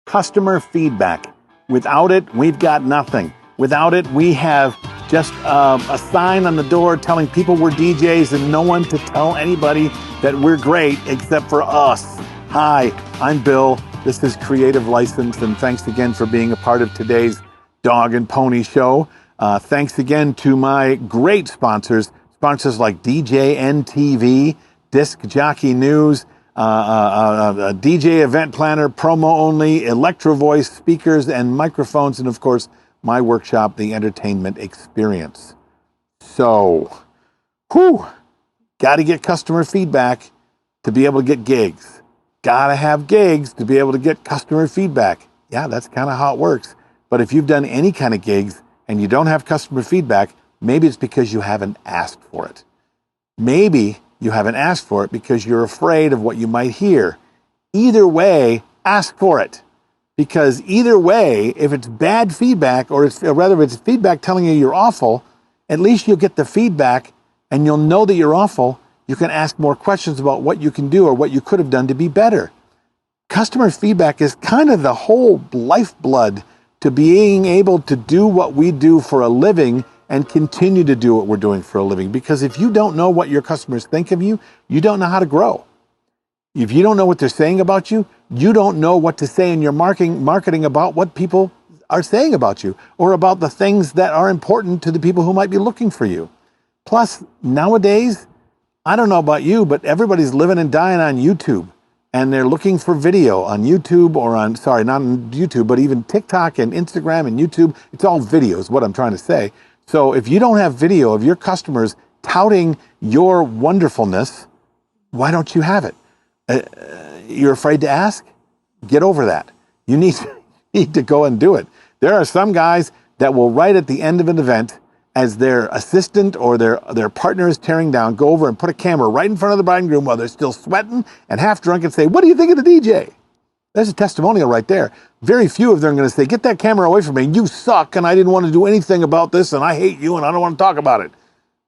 Customer feedback. Without it, we've got nothing. Without it, we have just a sign on the door telling people we're DJs and no one to tell anybody that we're great except for us. Hi, I'm Bill. This is Creative License, and thanks again for being a part of today's Dog and Pony Show. Thanks again to my great sponsors like DJNTV, Disc Jockey News, DJ Event Planner, Promo Only, Electro Voice, speakers and microphones, and of course, my workshop, The Entertainment Experience. So, got to get customer feedback to be able to get gigs. Got to have gigs to be able to get customer feedback. Yeah, that's kind of how it works. But if you've done any kind of gigs and you don't have customer feedback, maybe it's because you haven't asked for it. Maybe you haven't asked for it because you're afraid of what you might hear. Either way, ask for it. Because either way, if it's bad feedback, or rather if it's feedback telling you you're awful, at least you'll get the feedback and you'll know that you're awful. You can ask more questions about what you can do or what you could have done to be better. Customer feedback is kind of the whole lifeblood to being able to do what we do for a living and continue to do what we're doing for a living. Because if you don't know what your customers think of you, you don't know how to grow. If you don't know what they're saying about you, you don't know what to say in your marketing about what people are saying about you or about the things that are important to the people who might be looking for you. Plus, nowadays, I don't know about you, but everybody's living and dying on YouTube. And they're looking for video on YouTube or not on YouTube, but even TikTok and Instagram and YouTube. It's all videos, what I'm trying to say. So if you don't have video of your customers touting your wonderfulness, why don't you have it? You're afraid to ask? Get over that. You need to go and do it. There are some guys that will right at the end of an event, as their assistant or their partner is tearing down, go over and put a camera right in front of the bride and groom while they're still sweating and half drunk and say, "What do you think of the DJ?" There's a testimonial right there. Very few of them are going to say, "Get that camera away from me. You suck, and I didn't want to do anything about this, and I hate you, and I don't want to talk about it."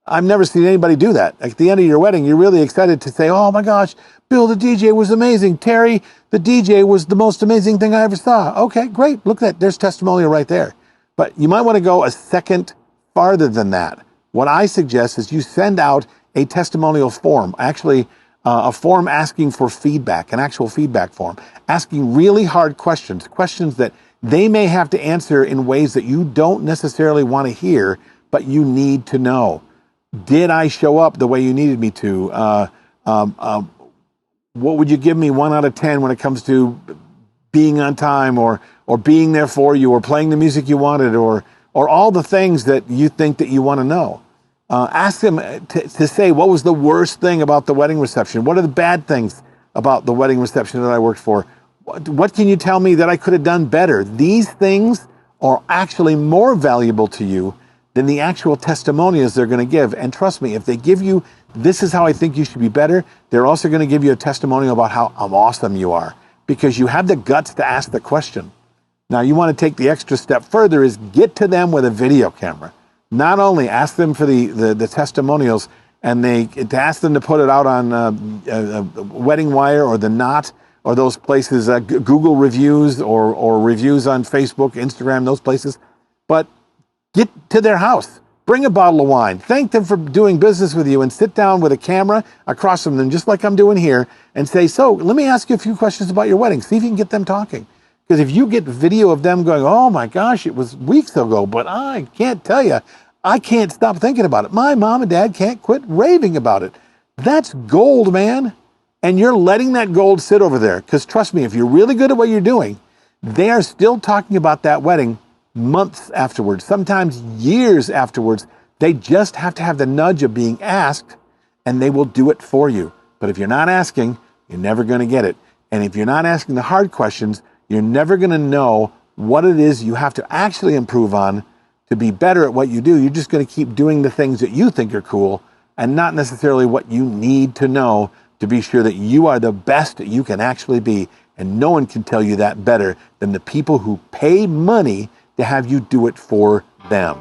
I've never seen anybody do that. At the end of your wedding, you're really excited to say, "Oh my gosh, Bill, the DJ was amazing. Terry, the DJ was the most amazing thing I ever saw." Okay, great. Look at that. There's testimonial right there. But you might want to go a second farther than that. What I suggest is you send out a testimonial form, actually a form asking for feedback, an actual feedback form, asking really hard questions that they may have to answer in ways that you don't necessarily want to hear, but you need to know. Did I show up the way you needed me to? What would you give me 1 out of 10 when it comes to being on time or being there for you or playing the music you wanted or all the things that you think that you want to know? Ask them to say, what was the worst thing about the wedding reception? What are the bad things about the wedding reception that I worked for? What can you tell me that I could have done better? These things are actually more valuable to you than the actual testimonials they're going to give. And trust me, if they give you, "This is how I think you should be better," they're also going to give you a testimonial about how awesome you are because you have the guts to ask the question. Now, you want to take the extra step further is get to them with a video camera. Not only ask them for the testimonials and to ask them to put it out on Wedding Wire or The Knot or those places, Google reviews or reviews on Facebook, Instagram, those places. But get to their house. Bring a bottle of wine. Thank them for doing business with you and sit down with a camera across from them, just like I'm doing here, and say, "So let me ask you a few questions about your wedding." See if you can get them talking. Because if you get video of them going, "Oh my gosh, it was weeks ago, but I can't tell you, I can't stop thinking about it. My mom and dad can't quit raving about it." That's gold, man. And you're letting that gold sit over there. Because trust me, if you're really good at what you're doing, they are still talking about that wedding months afterwards, sometimes years afterwards. They just have to have the nudge of being asked, and they will do it for you. But if you're not asking, you're never going to get it. And if you're not asking the hard questions, you're never going to know what it is you have to actually improve on to be better at what you do. You're just going to keep doing the things that you think are cool and not necessarily what you need to know to be sure that you are the best that you can actually be. And no one can tell you that better than the people who pay money to have you do it for them.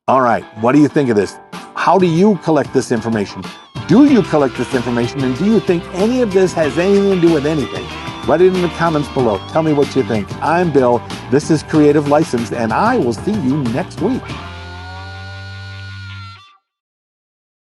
All right, what do you think of this? How do you collect this information? Do you collect this information, and do you think any of this has anything to do with anything? Write it in the comments below. Tell me what you think. I'm Bill. This is Creative License, and I will see you next week.